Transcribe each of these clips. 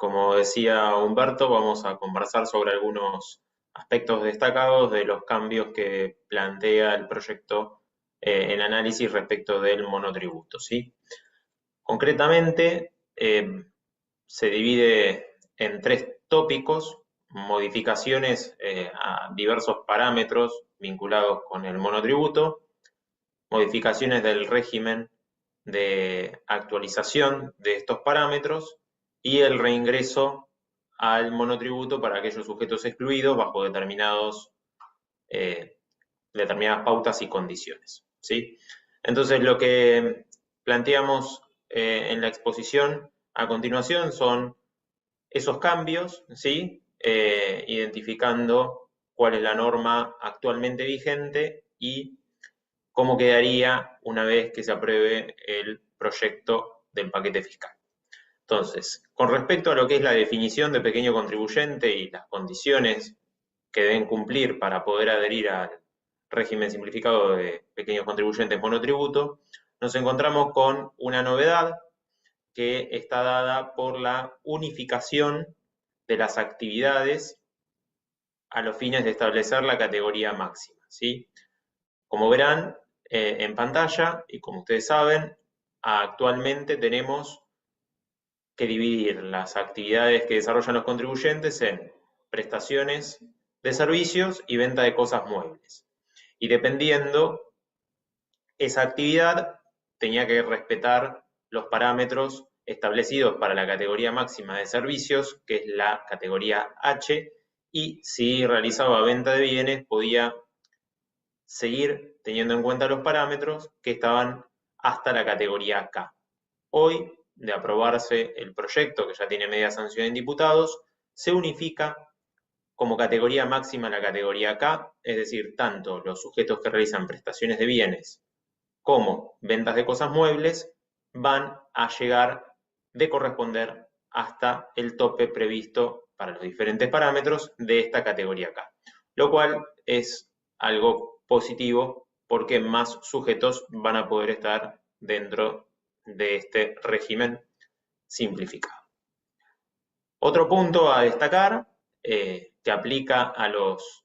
como decía Humberto, vamos a conversar sobre algunos aspectos destacados de los cambios que plantea el proyecto en análisis respecto del monotributo, ¿sí? Concretamente, se divide en tres tópicos: modificaciones a diversos parámetros vinculados con el monotributo, modificaciones del régimen de actualización de estos parámetros y el reingreso al monotributo para aquellos sujetos excluidos bajo determinadas pautas y condiciones, ¿sí? Entonces, lo que planteamos en la exposición a continuación son esos cambios, ¿sí? Identificando cuál es la norma actualmente vigente y cómo quedaría una vez que se apruebe el proyecto del paquete fiscal. Entonces, con respecto a lo que es la definición de pequeño contribuyente y las condiciones que deben cumplir para poder adherir al régimen simplificado de pequeños contribuyentes monotributo, nos encontramos con una novedad que está dada por la unificación de las actividades a los fines de establecer la categoría máxima, ¿sí? Como verán en pantalla, y como ustedes saben, actualmente tenemos que dividir las actividades que desarrollan los contribuyentes en prestaciones de servicios y venta de cosas muebles. Y dependiendo esa actividad, tenía que respetar los parámetros establecidos para la categoría máxima de servicios, que es la categoría H, y si realizaba venta de bienes, podía seguir teniendo en cuenta los parámetros que estaban hasta la categoría K. Hoy, de aprobarse el proyecto, que ya tiene media sanción en diputados, se unifica como categoría máxima la categoría K, es decir, tanto los sujetos que realizan prestaciones de bienes como ventas de cosas muebles van a llegar de corresponder hasta el tope previsto para los diferentes parámetros de esta categoría K, lo cual es algo positivo porque más sujetos van a poder estar dentro de este régimen simplificado. Otro punto a destacar que aplica a los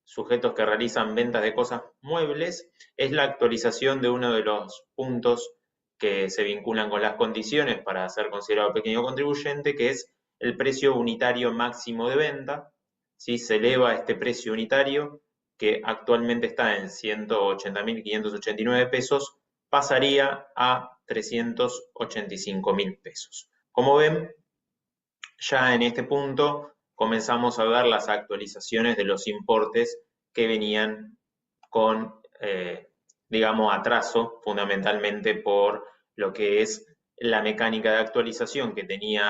sujetos que realizan ventas de cosas muebles es la actualización de uno de los puntos que se vinculan con las condiciones para ser considerado pequeño contribuyente, que es el precio unitario máximo de venta. ¿Sí? Se eleva este precio unitario, que actualmente está en 180.589 pesos, pasaría a 385.000 pesos. Como ven, ya en este punto comenzamos a ver las actualizaciones de los importes que venían con, digamos, atraso, fundamentalmente por lo que es la mecánica de actualización que tiene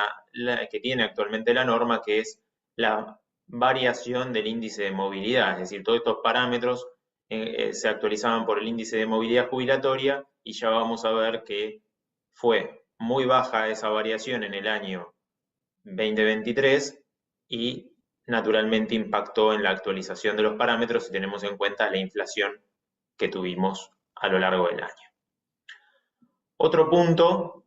actualmente la norma, que es la variación del índice de movilidad. Es decir, todos estos parámetros se actualizaban por el índice de movilidad jubilatoria y ya vamos a ver que fue muy baja esa variación en el año 2023 y naturalmente impactó en la actualización de los parámetros si tenemos en cuenta la inflación que tuvimos a lo largo del año. Otro punto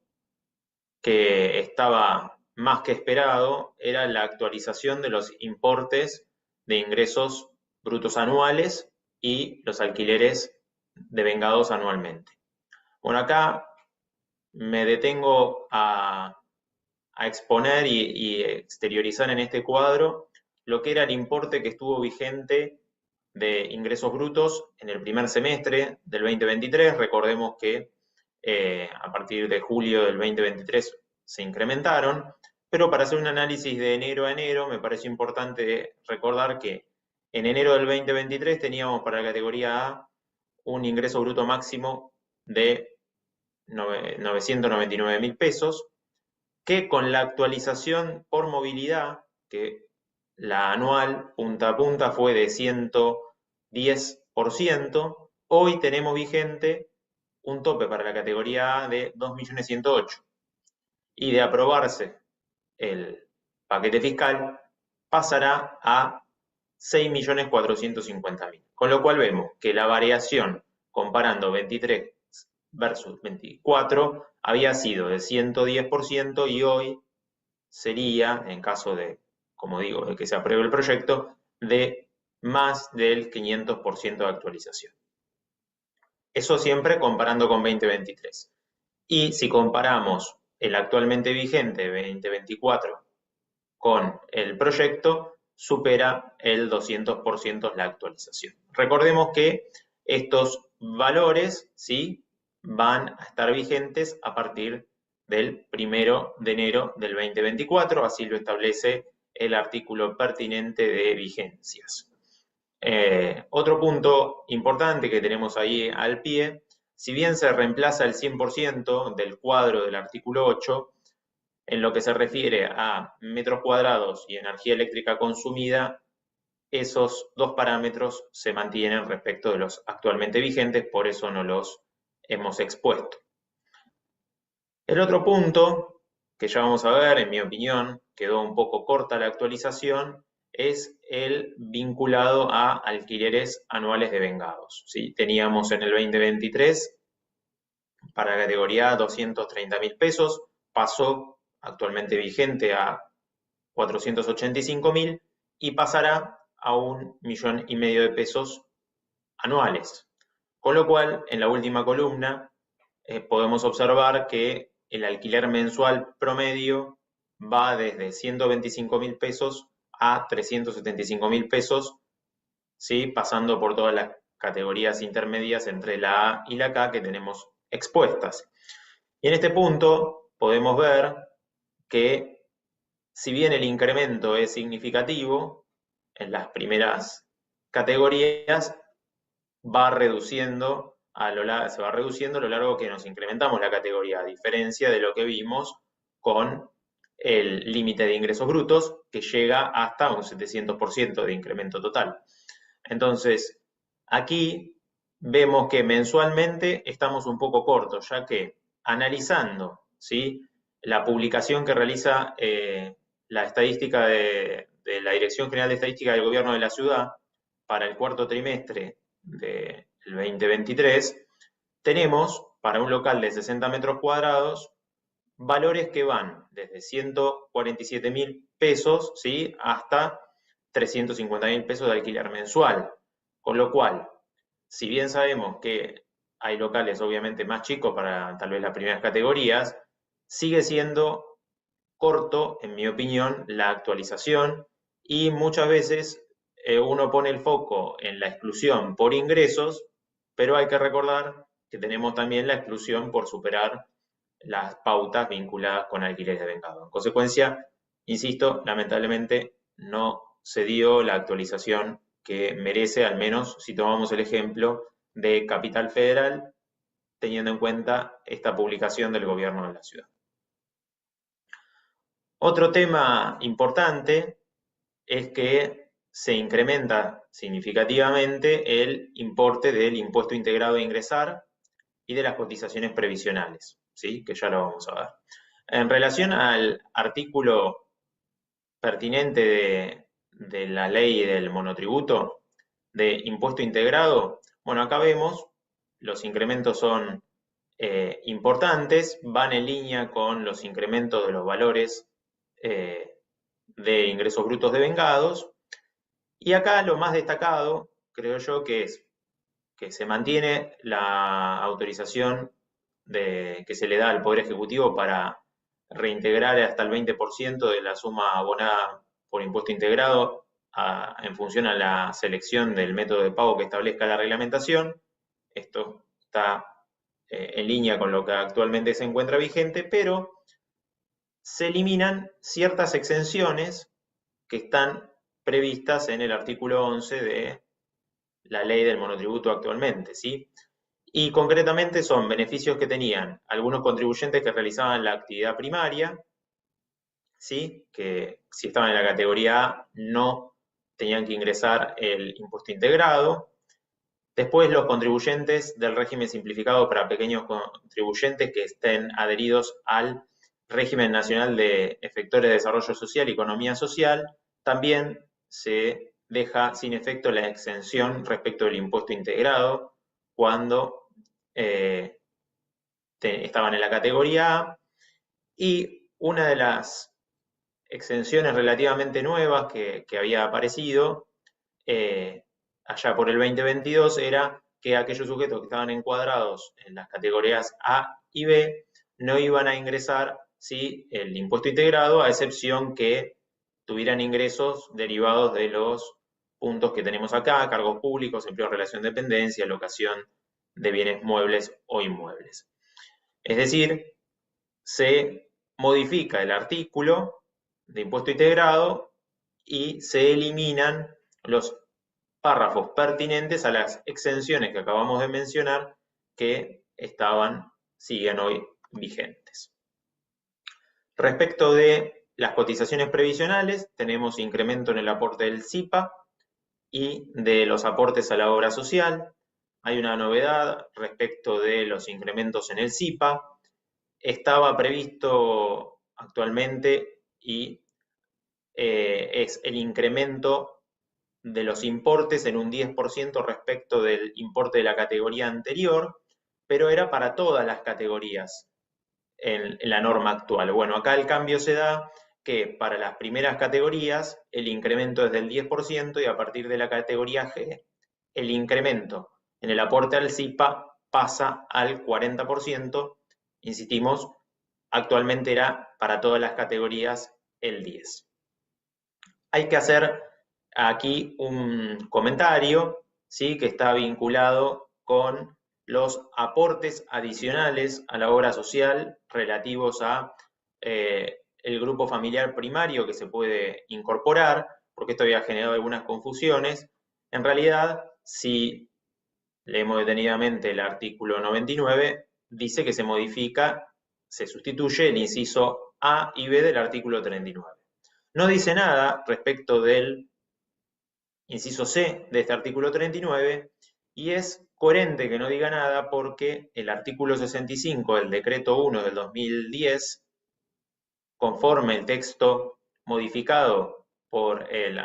que estaba más que esperado era la actualización de los importes de ingresos brutos anuales y los alquileres devengados anualmente. Bueno, acá me detengo a exponer y exteriorizar en este cuadro lo que era el importe que estuvo vigente de ingresos brutos en el primer semestre del 2023. Recordemos que a partir de julio del 2023 se incrementaron, pero para hacer un análisis de enero a enero me parece importante recordar que en enero del 2023 teníamos para la categoría A un ingreso bruto máximo de 999.000 pesos, que con la actualización por movilidad, que la anual punta a punta fue de 110%, hoy tenemos vigente un tope para la categoría A de 2.108.000. Y de aprobarse el paquete fiscal, pasará a 6.450.000. Con lo cual vemos que la variación comparando 23 versus 24 había sido de 110% y hoy sería, en caso de, como digo, de que se apruebe el proyecto, de más del 500% de actualización. Eso siempre comparando con 2023. Y si comparamos el actualmente vigente 2024 con el proyecto, supera el 200% la actualización. Recordemos que estos valores, ¿sí?, van a estar vigentes a partir del 1 de enero del 2024, así lo establece el artículo pertinente de vigencias. Otro punto importante que tenemos ahí al pie, si bien se reemplaza el 100% del cuadro del artículo 8, en lo que se refiere a metros cuadrados y energía eléctrica consumida, esos dos parámetros se mantienen respecto de los actualmente vigentes, por eso no los hemos expuesto. El otro punto, que ya vamos a ver, en mi opinión, quedó un poco corta la actualización, es el vinculado a alquileres anuales devengados, ¿sí? Teníamos en el 2023 para la categoría 230.000 pesos, pasó actualmente vigente a 485.000 y pasará a 1,5 millones de pesos anuales. Con lo cual, en la última columna, podemos observar que el alquiler mensual promedio va desde 125.000 pesos a 375.000 pesos, ¿sí?, pasando por todas las categorías intermedias entre la A y la K que tenemos expuestas. Y en este punto podemos ver que, si bien el incremento es significativo en las primeras categorías, va reduciendo se va reduciendo a lo largo que nos incrementamos la categoría, a diferencia de lo que vimos con el límite de ingresos brutos, que llega hasta un 700% de incremento total. Entonces, aquí vemos que mensualmente estamos un poco cortos, ya que analizando, ¿sí?, la publicación que realiza la estadística de la Dirección General de Estadística del Gobierno de la Ciudad para el cuarto trimestre del 2023, tenemos para un local de 60 metros cuadrados valores que van desde 147.000 pesos, ¿sí?, hasta 350.000 pesos de alquiler mensual. Con lo cual, si bien sabemos que hay locales obviamente más chicos para tal vez las primeras categorías, sigue siendo corto, en mi opinión, la actualización, y muchas veces uno pone el foco en la exclusión por ingresos, pero hay que recordar que tenemos también la exclusión por superar las pautas vinculadas con alquileres devengados. En consecuencia, insisto, lamentablemente no se dio la actualización que merece, al menos si tomamos el ejemplo de Capital Federal, teniendo en cuenta esta publicación del gobierno de la ciudad. Otro tema importante es que se incrementa significativamente el importe del impuesto integrado a ingresar y de las cotizaciones previsionales, ¿sí?, que ya lo vamos a ver. En relación al artículo pertinente de la ley del monotributo de impuesto integrado, bueno, acá vemos los incrementos son importantes, van en línea con los incrementos de los valores de ingresos brutos devengados, y acá lo más destacado, creo yo, que es que se mantiene la autorización que se le da al Poder Ejecutivo para reintegrar hasta el 20% de la suma abonada por impuesto integrado en función a la selección del método de pago que establezca la reglamentación. Esto está en línea con lo que actualmente se encuentra vigente, pero se eliminan ciertas exenciones que están previstas en el artículo 11 de la ley del monotributo actualmente, ¿sí? Y concretamente son beneficios que tenían algunos contribuyentes que realizaban la actividad primaria, ¿sí?, que si estaban en la categoría A no tenían que ingresar el impuesto integrado. Después, los contribuyentes del régimen simplificado para pequeños contribuyentes que estén adheridos al régimen nacional de efectores de desarrollo social y economía social, también se deja sin efecto la exención respecto del impuesto integrado cuando estaban en la categoría A. Y una de las exenciones relativamente nuevas que había aparecido allá por el 2022 era que aquellos sujetos que estaban encuadrados en las categorías A y B no iban a ingresar el impuesto integrado, a excepción que tuvieran ingresos derivados de los puntos que tenemos acá: cargos públicos, empleo, relación de dependencia, locación de bienes muebles o inmuebles. Es decir, se modifica el artículo de impuesto integrado y se eliminan los párrafos pertinentes a las exenciones que acabamos de mencionar que siguen hoy vigentes. Respecto de las cotizaciones previsionales, tenemos incremento en el aporte del SIPA y de los aportes a la obra social. Hay una novedad respecto de los incrementos en el SIPA. Estaba previsto actualmente y es el incremento de los importes en un 10% respecto del importe de la categoría anterior, pero era para todas las categorías en la norma actual. Bueno, acá el cambio se da que para las primeras categorías el incremento es del 10% y a partir de la categoría G el incremento en el aporte al SIPA pasa al 40%. Insistimos, actualmente era para todas las categorías el 10%. Hay que hacer aquí un comentario, ¿sí?, que está vinculado con los aportes adicionales a la obra social relativos a el grupo familiar primario que se puede incorporar, porque esto había generado algunas confusiones. En realidad, si leemos detenidamente el artículo 99, dice que se modifica, se sustituye el inciso A y B del artículo 39. No dice nada respecto del inciso C de este artículo 39 y es coherente que no diga nada porque el artículo 65 del decreto 1 del 2010, conforme el texto modificado por el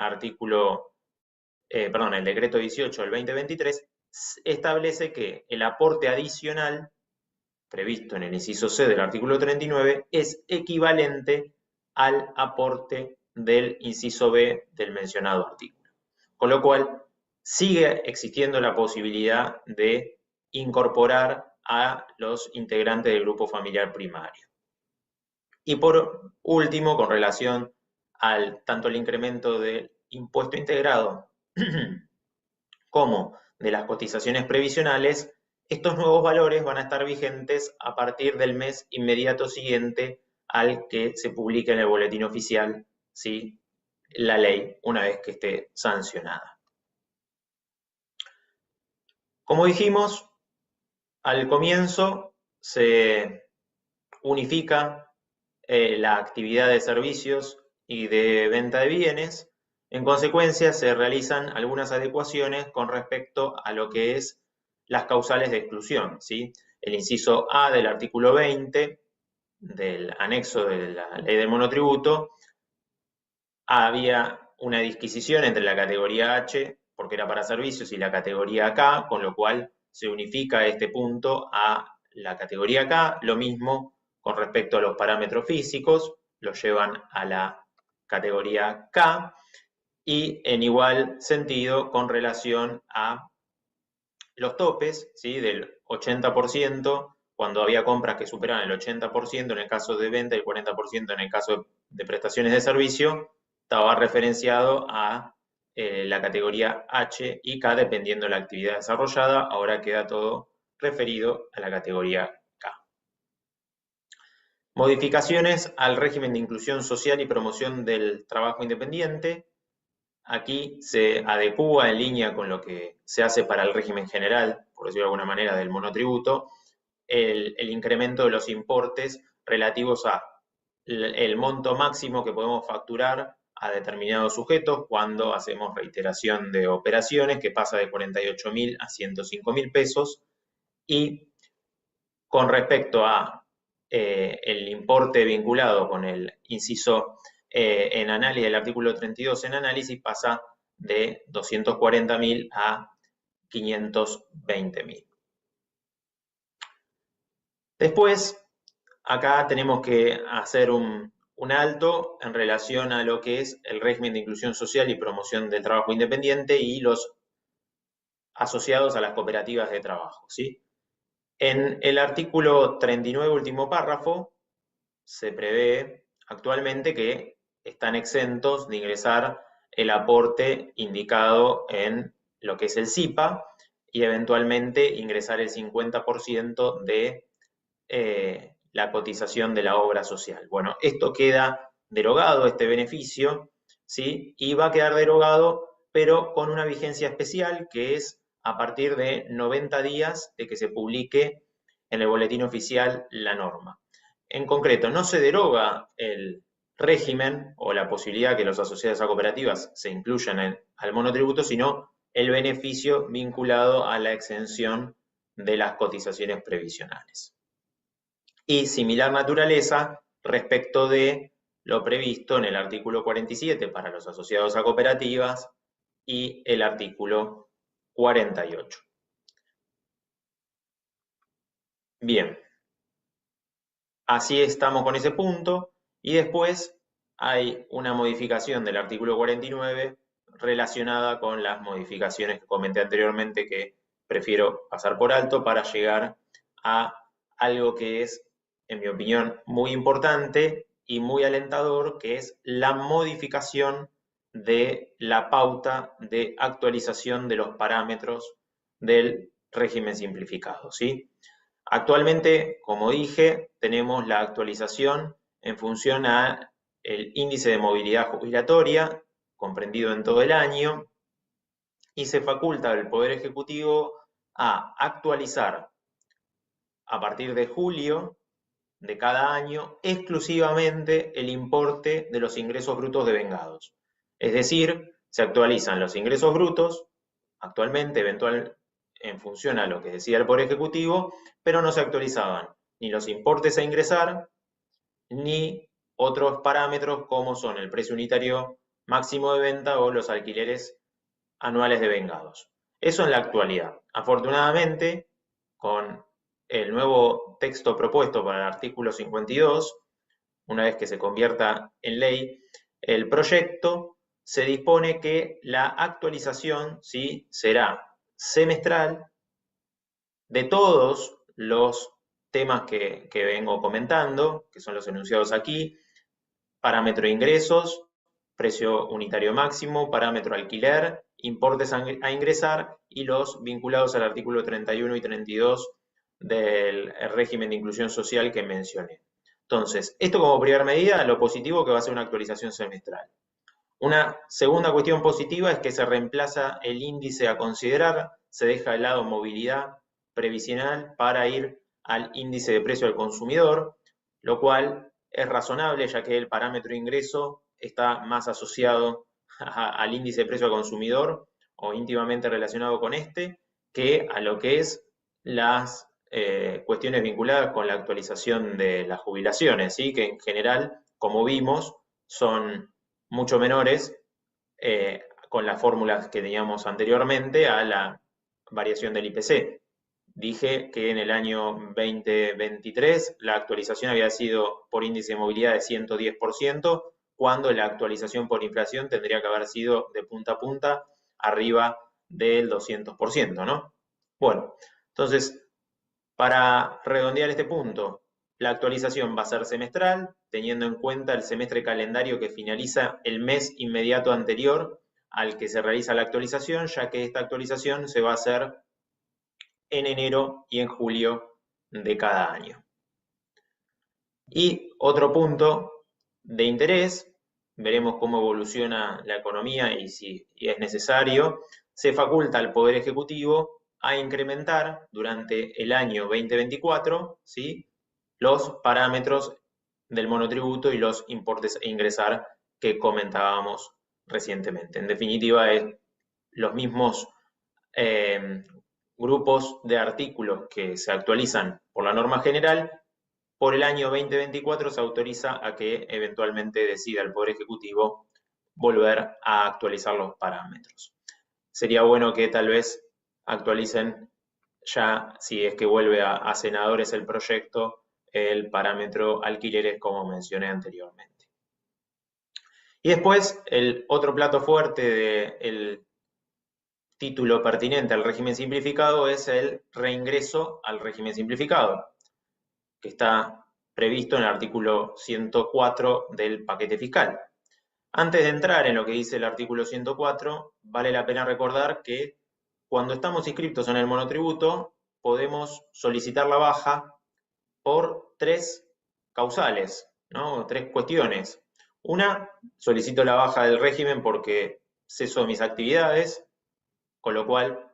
decreto 18 del 2023, establece que el aporte adicional previsto en el inciso C del artículo 39 es equivalente al aporte del inciso B del mencionado artículo. Con lo cual, sigue existiendo la posibilidad de incorporar a los integrantes del grupo familiar primario. Y por último, con relación al tanto el incremento del impuesto integrado como de las cotizaciones previsionales, estos nuevos valores van a estar vigentes a partir del mes inmediato siguiente al que se publique en el boletín oficial, ¿sí?, la ley, una vez que esté sancionada. Como dijimos al comienzo, se unifica la actividad de servicios y de venta de bienes. En consecuencia, se realizan algunas adecuaciones con respecto a lo que es las causales de exclusión, ¿sí? El inciso A del artículo 20 del anexo de la ley del monotributo, había una disquisición entre la categoría H, porque era para servicios, y la categoría K, con lo cual se unifica este punto a la categoría K. Lo mismo con respecto a los parámetros físicos, los llevan a la categoría K, y en igual sentido con relación a los topes, ¿sí?, del 80%, cuando había compras que superaban el 80% en el caso de venta y el 40% en el caso de prestaciones de servicio, estaba referenciado a la categoría H y K dependiendo de la actividad desarrollada. Ahora queda todo referido a la categoría K. Modificaciones al régimen de inclusión social y promoción del trabajo independiente. Aquí se adecúa en línea con lo que se hace para el régimen general, por decirlo de alguna manera, del monotributo, el incremento de los importes relativos a el monto máximo que podemos facturar a determinados sujetos cuando hacemos reiteración de operaciones, que pasa de 48.000 a 105.000 pesos, y con respecto a el importe vinculado con el inciso en análisis del artículo 32 en análisis, pasa de 240.000 a 520.000. Después, acá tenemos que hacer un un alto en relación a lo que es el régimen de inclusión social y promoción del trabajo independiente y los asociados a las cooperativas de trabajo, ¿sí? En el artículo 39, último párrafo, se prevé actualmente que están exentos de ingresar el aporte indicado en lo que es el SIPA y eventualmente ingresar el 50% de la cotización de la obra social. Bueno, esto queda derogado, este beneficio, ¿sí? Y va a quedar derogado, pero con una vigencia especial que es a partir de 90 días de que se publique en el boletín oficial la norma. En concreto, no se deroga el régimen o la posibilidad que los asociados a cooperativas se incluyan al monotributo, sino el beneficio vinculado a la exención de las cotizaciones previsionales. Y similar naturaleza respecto de lo previsto en el artículo 47 para los asociados a cooperativas y el artículo 48. Bien, así estamos con ese punto y después hay una modificación del artículo 49 relacionada con las modificaciones que comenté anteriormente que prefiero pasar por alto para llegar a algo que es, en mi opinión, muy importante y muy alentador, que es la modificación de la pauta de actualización de los parámetros del régimen simplificado, ¿sí? Actualmente, como dije, tenemos la actualización en función a el índice de movilidad jubilatoria, comprendido en todo el año, y se faculta al Poder Ejecutivo a actualizar a partir de julio de cada año exclusivamente el importe de los ingresos brutos devengados. Es decir, se actualizan los ingresos brutos, actualmente, en función a lo que decía el Poder Ejecutivo, pero no se actualizaban ni los importes a ingresar, ni otros parámetros como son el precio unitario máximo de venta o los alquileres anuales devengados. Eso en la actualidad. Afortunadamente, con el nuevo texto propuesto para el artículo 52, una vez que se convierta en ley el proyecto, se dispone que la actualización, ¿sí?, será semestral de todos los temas que vengo comentando, que son los enunciados aquí: parámetro de ingresos, precio unitario máximo, parámetro alquiler, importes a ingresar y los vinculados al artículo 31 y 32 del régimen de inclusión social que mencioné. Entonces, esto como primera medida, lo positivo que va a ser una actualización semestral. Una segunda cuestión positiva es que se reemplaza el índice a considerar, se deja de lado movilidad previsional para ir al índice de precio al consumidor, lo cual es razonable ya que el parámetro de ingreso está más asociado al índice de precio al consumidor o íntimamente relacionado con este que a lo que es las cuestiones vinculadas con la actualización de las jubilaciones, ¿sí?, que en general, como vimos, son mucho menores con las fórmulas que teníamos anteriormente a la variación del IPC. Dije que en el año 2023 la actualización había sido por índice de movilidad de 110%, cuando la actualización por inflación tendría que haber sido de punta a punta arriba del 200%, ¿no? Bueno, entonces, para redondear este punto, la actualización va a ser semestral, teniendo en cuenta el semestre calendario que finaliza el mes inmediato anterior al que se realiza la actualización, ya que esta actualización se va a hacer en enero y en julio de cada año. Y otro punto de interés, veremos cómo evoluciona la economía y si es necesario, se faculta al Poder Ejecutivo a incrementar durante el año 2024, ¿sí?, los parámetros del monotributo y los importes a ingresar que comentábamos recientemente. En definitiva, es los mismos grupos de artículos que se actualizan por la norma general. Por el año 2024 se autoriza a que eventualmente decida el Poder Ejecutivo volver a actualizar los parámetros. Sería bueno que tal vez actualicen ya, si es que vuelve a senadores el proyecto, el parámetro alquileres como mencioné anteriormente. Y después, el otro plato fuerte del título pertinente al régimen simplificado es el reingreso al régimen simplificado, que está previsto en el artículo 104 del paquete fiscal. Antes de entrar en lo que dice el artículo 104, vale la pena recordar que cuando estamos inscriptos en el monotributo, podemos solicitar la baja por tres causales, ¿no? Tres cuestiones. Una, solicito la baja del régimen porque ceso mis actividades, con lo cual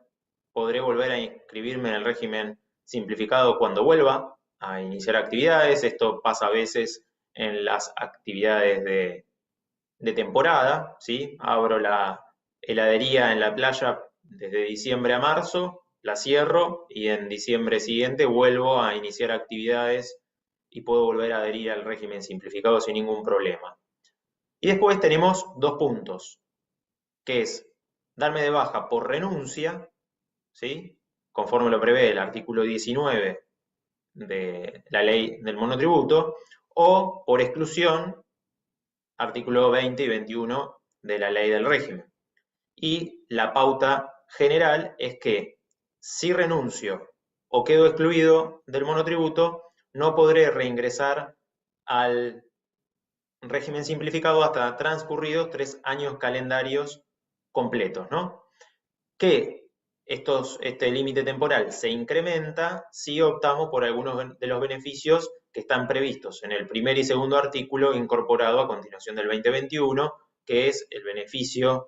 podré volver a inscribirme en el régimen simplificado cuando vuelva a iniciar actividades. Esto pasa a veces en las actividades de temporada, ¿sí? Abro la heladería en la playa desde diciembre a marzo, la cierro y en diciembre siguiente vuelvo a iniciar actividades y puedo volver a adherir al régimen simplificado sin ningún problema. Y después tenemos dos puntos, que es darme de baja por renuncia, ¿sí? Conforme lo prevé el artículo 19 de la ley del monotributo, o por exclusión, artículo 20 y 21 de la ley del régimen. Y la pauta general es que si renuncio o quedo excluido del monotributo, no podré reingresar al régimen simplificado hasta transcurridos 3 años calendarios completos, ¿no? Que este límite temporal se incrementa si optamos por algunos de los beneficios que están previstos en el primer y segundo artículo incorporado a continuación del 2021, que es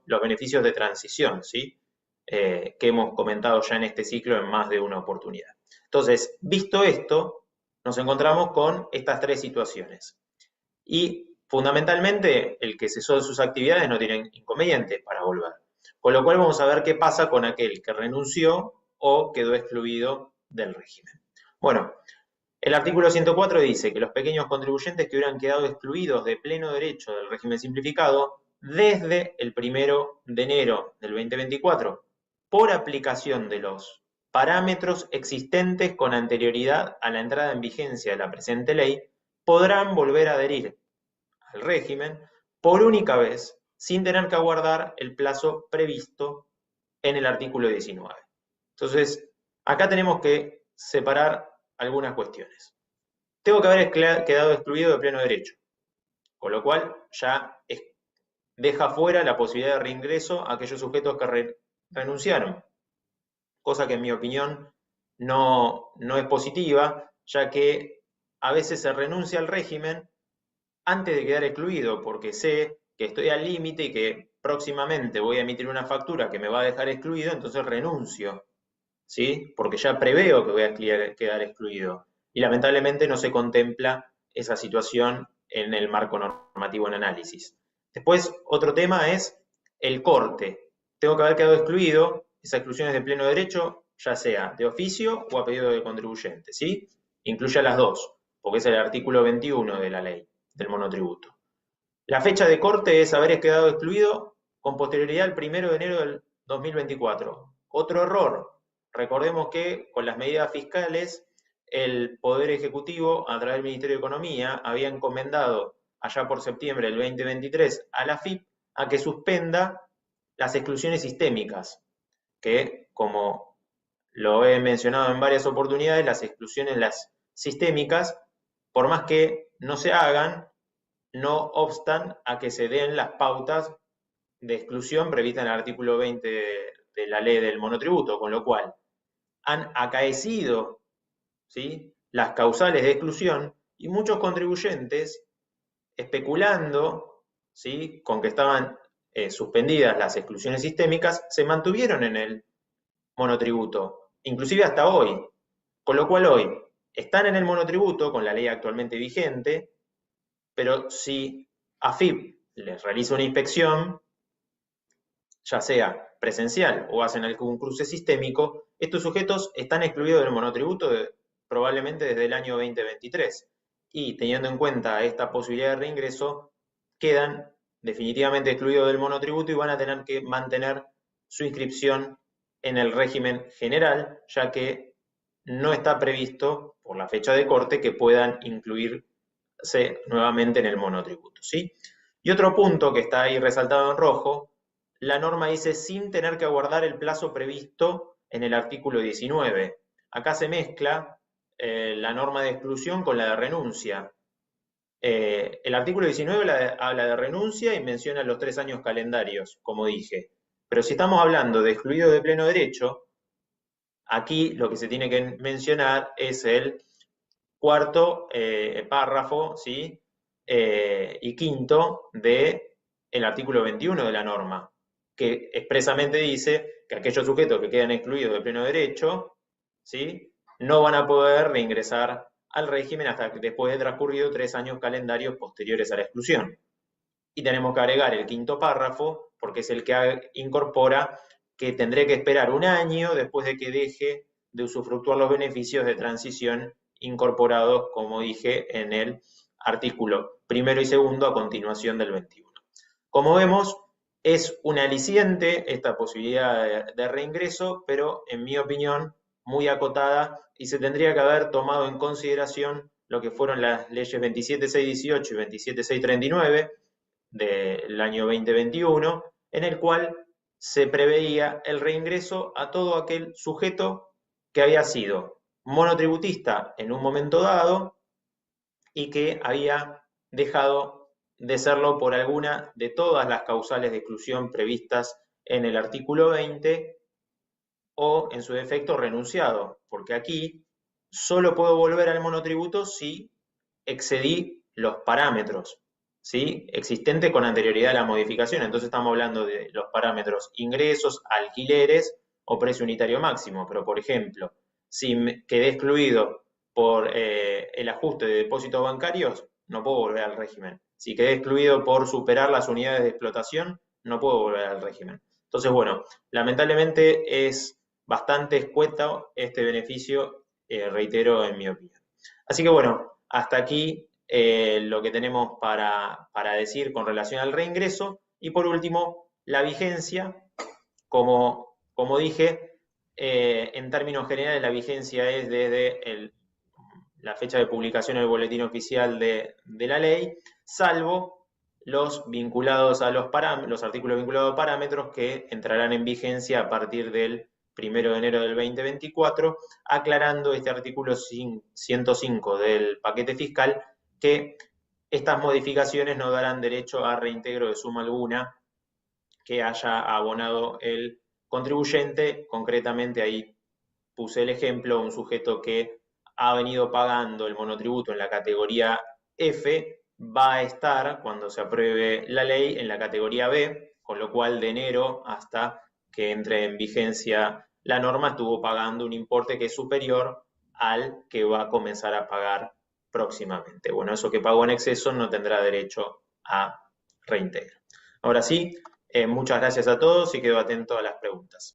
los beneficios de transición, ¿sí? Que hemos comentado ya en este ciclo en más de una oportunidad. Entonces, visto esto, nos encontramos con estas tres situaciones. Y fundamentalmente, el que cesó de sus actividades no tiene inconveniente para volver. Con lo cual vamos a ver qué pasa con aquel que renunció o quedó excluido del régimen. Bueno, el artículo 104 dice que los pequeños contribuyentes que hubieran quedado excluidos de pleno derecho del régimen simplificado desde el 1 de enero del 2024, por aplicación de los parámetros existentes con anterioridad a la entrada en vigencia de la presente ley, podrán volver a adherir al régimen por única vez sin tener que aguardar el plazo previsto en el artículo 19. Entonces, acá tenemos que separar algunas cuestiones. Tengo que haber quedado excluido de pleno derecho, con lo cual ya deja fuera la posibilidad de reingreso a aquellos sujetos que renunciaron, cosa que en mi opinión no es positiva, ya que a veces se renuncia al régimen antes de quedar excluido, porque sé que estoy al límite y que próximamente voy a emitir una factura que me va a dejar excluido, entonces renuncio, ¿sí? Porque ya preveo que voy a quedar excluido. Y lamentablemente no se contempla esa situación en el marco normativo en análisis. Después, otro tema es el corte. Tengo que haber quedado excluido, esa exclusión es de pleno derecho, ya sea de oficio o a pedido del contribuyente, ¿sí? Incluye a las dos, porque es el artículo 21 de la ley del monotributo. La fecha de corte es haber quedado excluido con posterioridad al 1 de enero del 2024. Otro error. Recordemos que con las medidas fiscales, el Poder Ejecutivo, a través del Ministerio de Economía, había encomendado allá por septiembre del 2023 a la AFIP a que suspenda las exclusiones sistémicas, que como lo he mencionado en varias oportunidades, las exclusiones sistémicas, por más que no se hagan, no obstan a que se den las pautas de exclusión previstas en el artículo 20 de la ley del monotributo, con lo cual han acaecido, ¿sí?, las causales de exclusión y muchos contribuyentes, especulando, ¿sí?, con que estaban suspendidas las exclusiones sistémicas, se mantuvieron en el monotributo, inclusive hasta hoy. Con lo cual hoy están en el monotributo con la ley actualmente vigente, pero si AFIP les realiza una inspección, ya sea presencial o hacen algún cruce sistémico, estos sujetos están excluidos del monotributo probablemente desde el año 2023. Y teniendo en cuenta esta posibilidad de reingreso, quedan definitivamente excluidos del monotributo y van a tener que mantener su inscripción en el régimen general, ya que no está previsto, por la fecha de corte, que puedan incluirse nuevamente en el monotributo, ¿sí? Y otro punto que está ahí resaltado en rojo, la norma dice sin tener que aguardar el plazo previsto en el artículo 19. Acá se mezcla la norma de exclusión con la de renuncia. El artículo 19 habla de renuncia y menciona los 3 años calendarios, como dije. Pero si estamos hablando de excluido de pleno derecho, aquí lo que se tiene que mencionar es el cuarto párrafo, ¿sí? Y quinto del artículo 21 de la norma, que expresamente dice que aquellos sujetos que quedan excluidos de pleno derecho, ¿sí? No van a poder reingresar al régimen hasta después de transcurrido 3 años calendarios posteriores a la exclusión. Y tenemos que agregar el quinto párrafo, porque es el que incorpora que tendré que esperar un año después de que deje de usufructuar los beneficios de transición incorporados, como dije, en el artículo primero y segundo a continuación del 21. Como vemos, es un aliciente esta posibilidad de reingreso, pero en mi opinión muy acotada y se tendría que haber tomado en consideración lo que fueron las leyes 27.618 y 27.639 del año 2021, en el cual se preveía el reingreso a todo aquel sujeto que había sido monotributista en un momento dado y que había dejado de serlo por alguna de todas las causales de exclusión previstas en el artículo 20 o en su defecto renunciado, porque aquí solo puedo volver al monotributo si excedí los parámetros, ¿sí? Existentes con anterioridad a la modificación. Entonces estamos hablando de los parámetros ingresos, alquileres o precio unitario máximo. Pero, por ejemplo, si quedé excluido por el ajuste de depósitos bancarios, no puedo volver al régimen. Si quedé excluido por superar las unidades de explotación, no puedo volver al régimen. Entonces, bueno, lamentablemente es bastante escueto este beneficio, reitero, en mi opinión. Así que bueno, hasta aquí lo que tenemos para decir con relación al reingreso. Y por último, la vigencia. Como dije, en términos generales la vigencia es desde la fecha de publicación en el boletín oficial de la ley, salvo los vinculados a los artículos vinculados a parámetros que entrarán en vigencia a partir del 1 de enero del 2024, aclarando este artículo 105 del paquete fiscal que estas modificaciones no darán derecho a reintegro de suma alguna que haya abonado el contribuyente. Concretamente ahí puse el ejemplo, un sujeto que ha venido pagando el monotributo en la categoría F va a estar, cuando se apruebe la ley, en la categoría B, con lo cual de enero hasta que entre en vigencia la norma estuvo pagando un importe que es superior al que va a comenzar a pagar próximamente. Bueno, eso que pagó en exceso no tendrá derecho a reintegro. Ahora sí, muchas gracias a todos y quedo atento a las preguntas.